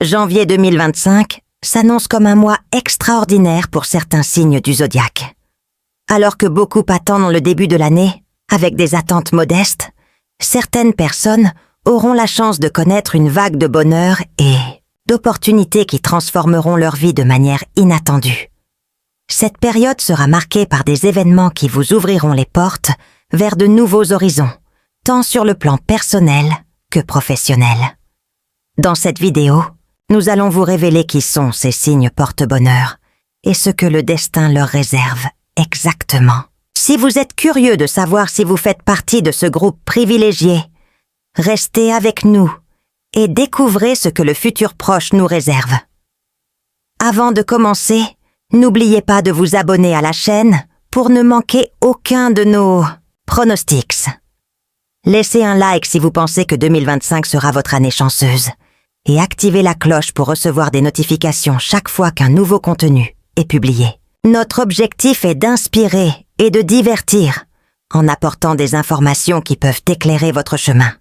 Janvier 2025 s'annonce comme un mois extraordinaire pour certains signes du zodiaque. Alors que beaucoup attendent le début de l'année, avec des attentes modestes, certaines personnes auront la chance de connaître une vague de bonheur et d'opportunités qui transformeront leur vie de manière inattendue. Cette période sera marquée par des événements qui vous ouvriront les portes vers de nouveaux horizons, tant sur le plan personnel que professionnel. Dans cette vidéo, nous allons vous révéler qui sont ces signes porte-bonheur et ce que le destin leur réserve exactement. Si vous êtes curieux de savoir si vous faites partie de ce groupe privilégié, restez avec nous et découvrez ce que le futur proche nous réserve. Avant de commencer, n'oubliez pas de vous abonner à la chaîne pour ne manquer aucun de nos pronostics. Laissez un like si vous pensez que 2025 sera votre année chanceuse et activez la cloche pour recevoir des notifications chaque fois qu'un nouveau contenu est publié. Notre objectif est d'inspirer et de divertir en apportant des informations qui peuvent éclairer votre chemin.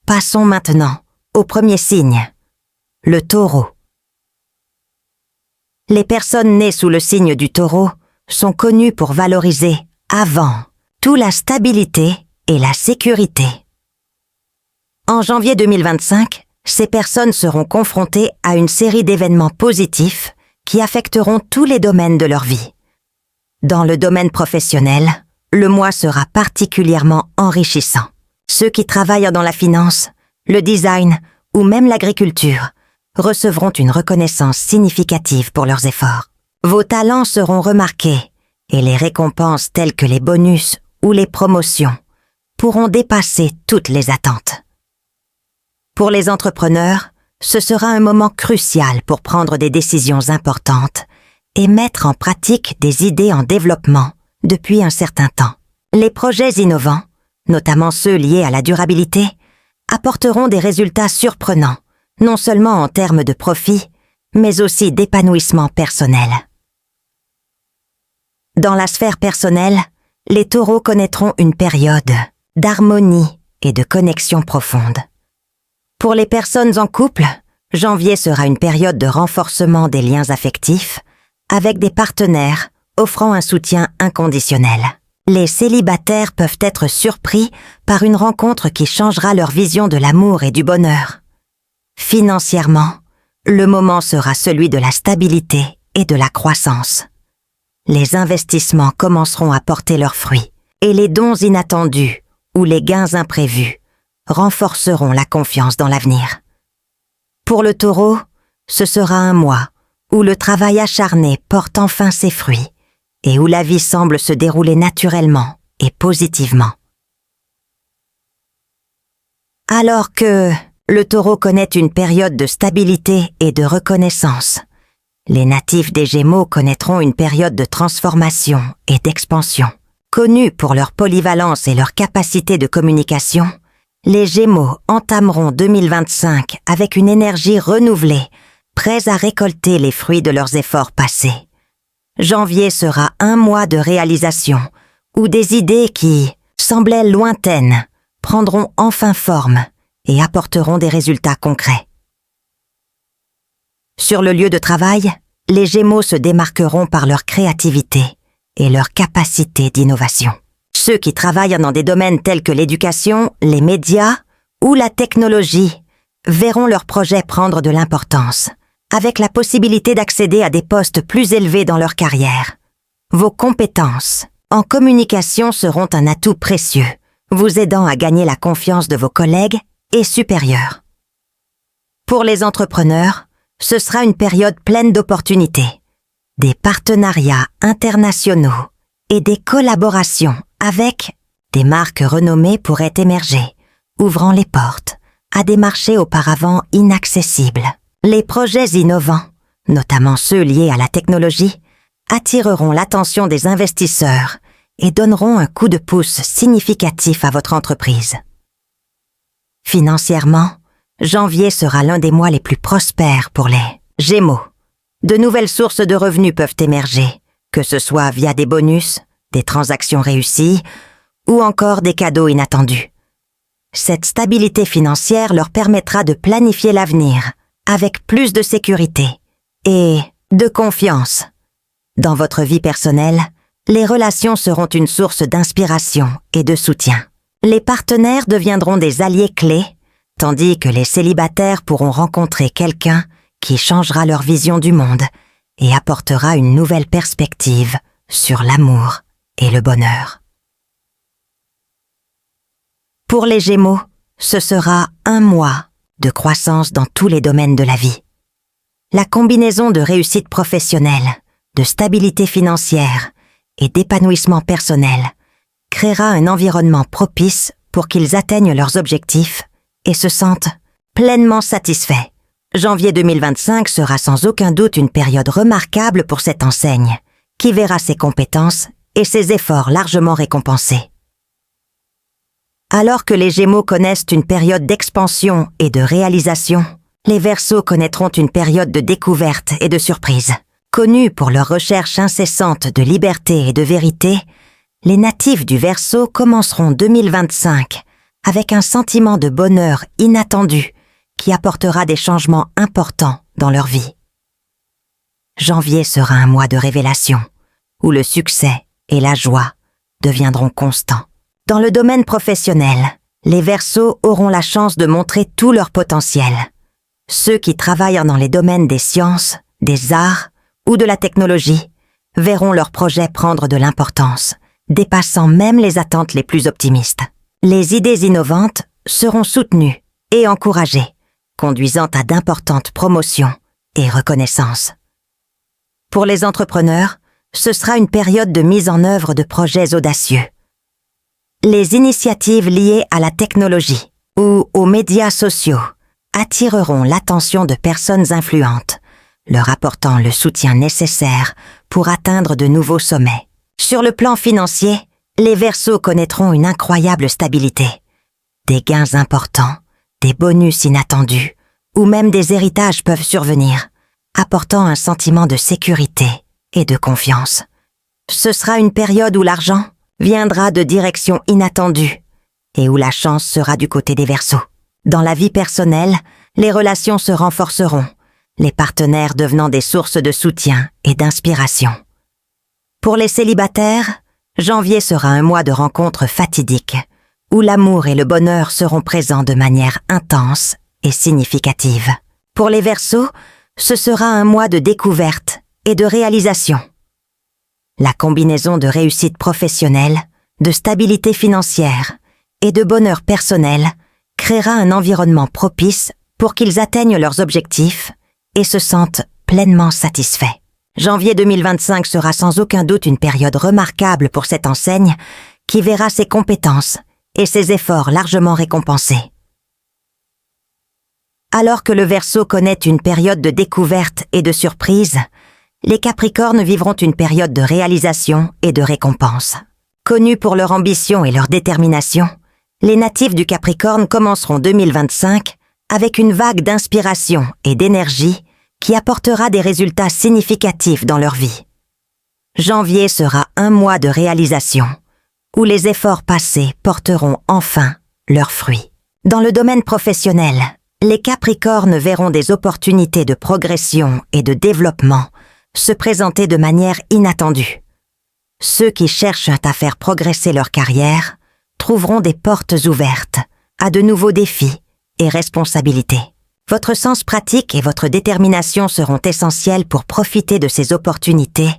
Passons maintenant au premier signe, le Taureau. Les personnes nées sous le signe du Taureau sont connues pour valoriser avant tout la stabilité et la sécurité. En janvier 2025, ces personnes seront confrontées à une série d'événements positifs qui affecteront tous les domaines de leur vie. Dans le domaine professionnel, le mois sera particulièrement enrichissant. Ceux qui travaillent dans la finance, le design ou même l'agriculture recevront une reconnaissance significative pour leurs efforts. Vos talents seront remarqués et les récompenses telles que les bonus ou les promotions pourront dépasser toutes les attentes. Pour les entrepreneurs, ce sera un moment crucial pour prendre des décisions importantes et mettre en pratique des idées en développement depuis un certain temps. Les projets innovants, notamment ceux liés à la durabilité, apporteront des résultats surprenants, non seulement en termes de profit, mais aussi d'épanouissement personnel. Dans la sphère personnelle, les taureaux connaîtront une période d'harmonie et de connexion profonde. Pour les personnes en couple, janvier sera une période de renforcement des liens affectifs avec des partenaires offrant un soutien inconditionnel. Les célibataires peuvent être surpris par une rencontre qui changera leur vision de l'amour et du bonheur. Financièrement, le moment sera celui de la stabilité et de la croissance. Les investissements commenceront à porter leurs fruits et les dons inattendus ou les gains imprévus renforceront la confiance dans l'avenir. Pour le Taureau, ce sera un mois où le travail acharné porte enfin ses fruits et où la vie semble se dérouler naturellement et positivement. Alors que le Taureau connaît une période de stabilité et de reconnaissance, les natifs des Gémeaux connaîtront une période de transformation et d'expansion. Connus pour leur polyvalence et leur capacité de communication, les Gémeaux entameront 2025 avec une énergie renouvelée, prêts à récolter les fruits de leurs efforts passés. Janvier sera un mois de réalisation, où des idées qui semblaient lointaines prendront enfin forme et apporteront des résultats concrets. Sur le lieu de travail, les Gémeaux se démarqueront par leur créativité et leur capacité d'innovation. Ceux qui travaillent dans des domaines tels que l'éducation, les médias ou la technologie verront leurs projets prendre de l'importance, avec la possibilité d'accéder à des postes plus élevés dans leur carrière. Vos compétences en communication seront un atout précieux, vous aidant à gagner la confiance de vos collègues et supérieurs. Pour les entrepreneurs, ce sera une période pleine d'opportunités, des partenariats internationaux et des collaborations avec des marques renommées pourraient émerger, ouvrant les portes à des marchés auparavant inaccessibles. Les projets innovants, notamment ceux liés à la technologie, attireront l'attention des investisseurs et donneront un coup de pouce significatif à votre entreprise. Financièrement, janvier sera l'un des mois les plus prospères pour les Gémeaux. De nouvelles sources de revenus peuvent émerger, que ce soit via des bonus, des transactions réussies ou encore des cadeaux inattendus. Cette stabilité financière leur permettra de planifier l'avenir avec plus de sécurité et de confiance. Dans votre vie personnelle, les relations seront une source d'inspiration et de soutien. Les partenaires deviendront des alliés clés, tandis que les célibataires pourront rencontrer quelqu'un qui changera leur vision du monde et apportera une nouvelle perspective sur l'amour et le bonheur. Pour les Gémeaux, ce sera un mois de croissance dans tous les domaines de la vie. La combinaison de réussite professionnelle, de stabilité financière et d'épanouissement personnel créera un environnement propice pour qu'ils atteignent leurs objectifs et se sentent pleinement satisfaits. Janvier 2025 sera sans aucun doute une période remarquable pour cette enseigne, qui verra ses compétences et ses efforts largement récompensés. Alors que les Gémeaux connaissent une période d'expansion et de réalisation, les Verseaux connaîtront une période de découverte et de surprise. Connus pour leur recherche incessante de liberté et de vérité, les natifs du Verseau commenceront 2025 avec un sentiment de bonheur inattendu qui apportera des changements importants dans leur vie. Janvier sera un mois de révélation, où le succès et la joie deviendront constants. Dans le domaine professionnel, les Verseaux auront la chance de montrer tout leur potentiel. Ceux qui travaillent dans les domaines des sciences, des arts ou de la technologie verront leurs projets prendre de l'importance, dépassant même les attentes les plus optimistes. Les idées innovantes seront soutenues et encouragées, conduisant à d'importantes promotions et reconnaissances. Pour les entrepreneurs, ce sera une période de mise en œuvre de projets audacieux. Les initiatives liées à la technologie ou aux médias sociaux attireront l'attention de personnes influentes, leur apportant le soutien nécessaire pour atteindre de nouveaux sommets. Sur le plan financier, les Verseaux connaîtront une incroyable stabilité. Des gains importants, des bonus inattendus ou même des héritages peuvent survenir, apportant un sentiment de sécurité et de confiance. Ce sera une période où l'argent viendra de directions inattendues et où la chance sera du côté des Verseaux. Dans la vie personnelle, les relations se renforceront, les partenaires devenant des sources de soutien et d'inspiration. Pour les célibataires, janvier sera un mois de rencontres fatidiques, où l'amour et le bonheur seront présents de manière intense et significative. Pour les Verseaux, ce sera un mois de découverte et de réalisation. La combinaison de réussite professionnelle, de stabilité financière et de bonheur personnel créera un environnement propice pour qu'ils atteignent leurs objectifs et se sentent pleinement satisfaits. Janvier 2025 sera sans aucun doute une période remarquable pour cette enseigne qui verra ses compétences et ses efforts largement récompensés. Alors que le Verseau connaît une période de découverte et de surprise, les Capricornes vivront une période de réalisation et de récompense. Connus pour leur ambition et leur détermination, les natifs du Capricorne commenceront 2025 avec une vague d'inspiration et d'énergie qui apportera des résultats significatifs dans leur vie. Janvier sera un mois de réalisation, où les efforts passés porteront enfin leurs fruits. Dans le domaine professionnel, les Capricornes verront des opportunités de progression et de développement se présenter de manière inattendue. Ceux qui cherchent à faire progresser leur carrière trouveront des portes ouvertes à de nouveaux défis et responsabilités. Votre sens pratique et votre détermination seront essentiels pour profiter de ces opportunités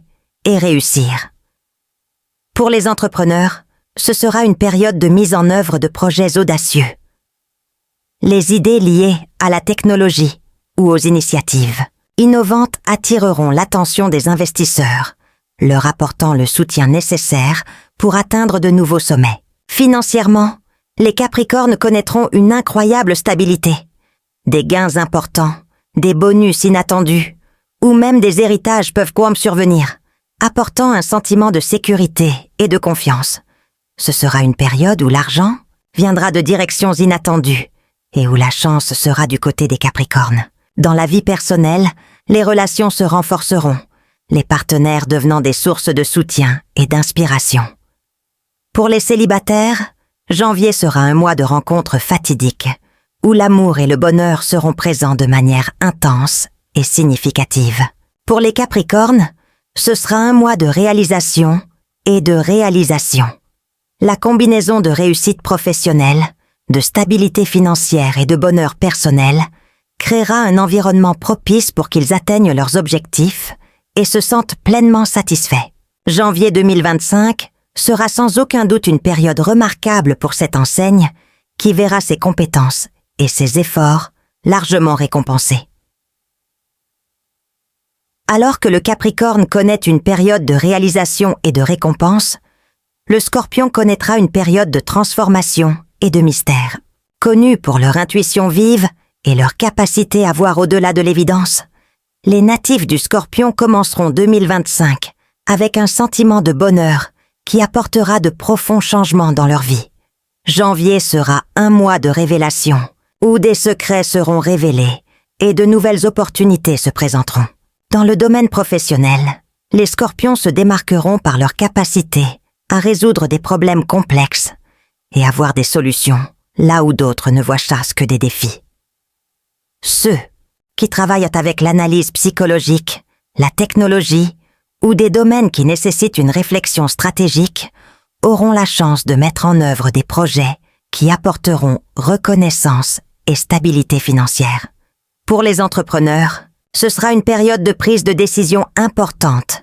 et réussir. Pour les entrepreneurs, ce sera une période de mise en œuvre de projets audacieux. Les idées liées à la technologie ou aux initiatives innovantes attireront l'attention des investisseurs, leur apportant le soutien nécessaire pour atteindre de nouveaux sommets. Financièrement, les Capricornes connaîtront une incroyable stabilité. Des gains importants, des bonus inattendus, ou même des héritages peuvent survenir, apportant un sentiment de sécurité et de confiance. Ce sera une période où l'argent viendra de directions inattendues et où la chance sera du côté des Capricornes. Dans la vie personnelle, les relations se renforceront, les partenaires devenant des sources de soutien et d'inspiration. Pour les célibataires, janvier sera un mois de rencontres fatidiques, où l'amour et le bonheur seront présents de manière intense et significative. Pour les Capricornes, ce sera un mois de réalisation et de réalisation. La combinaison de réussite professionnelle, de stabilité financière et de bonheur personnel créera un environnement propice pour qu'ils atteignent leurs objectifs et se sentent pleinement satisfaits. Janvier 2025 sera sans aucun doute une période remarquable pour cette enseigne qui verra ses compétences et ses efforts largement récompensés. Alors que le Capricorne connaît une période de réalisation et de récompense, le Scorpion connaîtra une période de transformation et de mystère. Connus pour leur intuition vive et leur capacité à voir au-delà de l'évidence, les natifs du Scorpion commenceront 2025 avec un sentiment de bonheur qui apportera de profonds changements dans leur vie. Janvier sera un mois de révélation, où des secrets seront révélés et de nouvelles opportunités se présenteront. Dans le domaine professionnel, les Scorpions se démarqueront par leur capacité à résoudre des problèmes complexes et à voir des solutions là où d'autres ne voient chasse que des défis. Ceux qui travaillent avec l'analyse psychologique, la technologie ou des domaines qui nécessitent une réflexion stratégique auront la chance de mettre en œuvre des projets qui apporteront reconnaissance et stabilité financière. Pour les entrepreneurs, ce sera une période de prise de décision importante,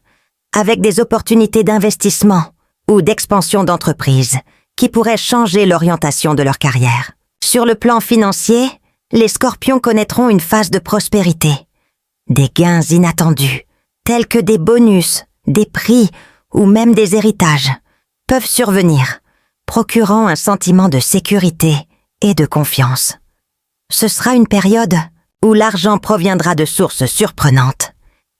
avec des opportunités d'investissement ou d'expansion d'entreprise qui pourraient changer l'orientation de leur carrière. Sur le plan financier, les Scorpions connaîtront une phase de prospérité. Des gains inattendus, tels que des bonus, des prix ou même des héritages, peuvent survenir, procurant un sentiment de sécurité et de confiance. Ce sera une période où l'argent proviendra de sources surprenantes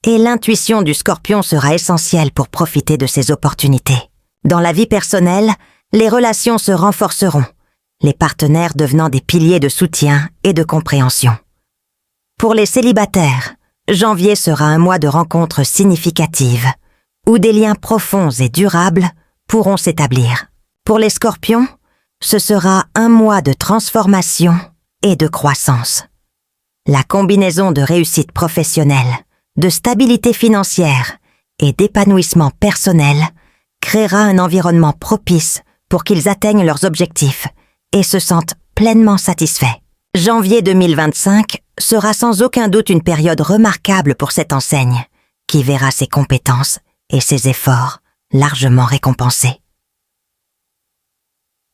et l'intuition du Scorpion sera essentielle pour profiter de ces opportunités. Dans la vie personnelle, les relations se renforceront, les partenaires devenant des piliers de soutien et de compréhension. Pour les célibataires, janvier sera un mois de rencontres significatives, où des liens profonds et durables pourront s'établir. Pour les Scorpions, ce sera un mois de transformation et de croissance. La combinaison de réussite professionnelle, de stabilité financière et d'épanouissement personnel créera un environnement propice pour qu'ils atteignent leurs objectifs et se sentent pleinement satisfaits. Janvier 2025 sera sans aucun doute une période remarquable pour cette enseigne, qui verra ses compétences et ses efforts largement récompensés.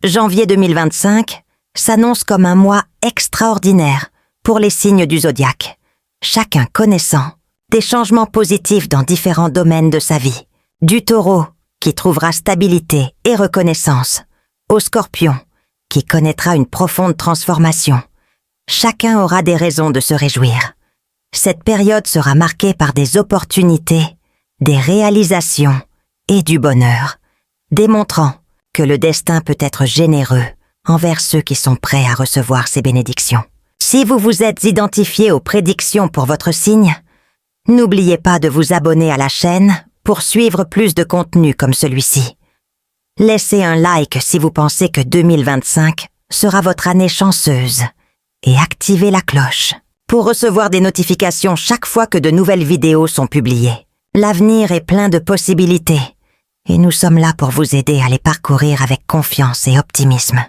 Janvier 2025 s'annonce comme un mois extraordinaire pour les signes du zodiaque, chacun connaissant des changements positifs dans différents domaines de sa vie. Du Taureau, qui trouvera stabilité et reconnaissance, au Scorpion, qui connaîtra une profonde transformation. Chacun aura des raisons de se réjouir. Cette période sera marquée par des opportunités, des réalisations et du bonheur, démontrant que le destin peut être généreux envers ceux qui sont prêts à recevoir ses bénédictions. Si vous vous êtes identifié aux prédictions pour votre signe, n'oubliez pas de vous abonner à la chaîne pour suivre plus de contenu comme celui-ci. Laissez un like si vous pensez que 2025 sera votre année chanceuse et activez la cloche pour recevoir des notifications chaque fois que de nouvelles vidéos sont publiées. L'avenir est plein de possibilités et nous sommes là pour vous aider à les parcourir avec confiance et optimisme.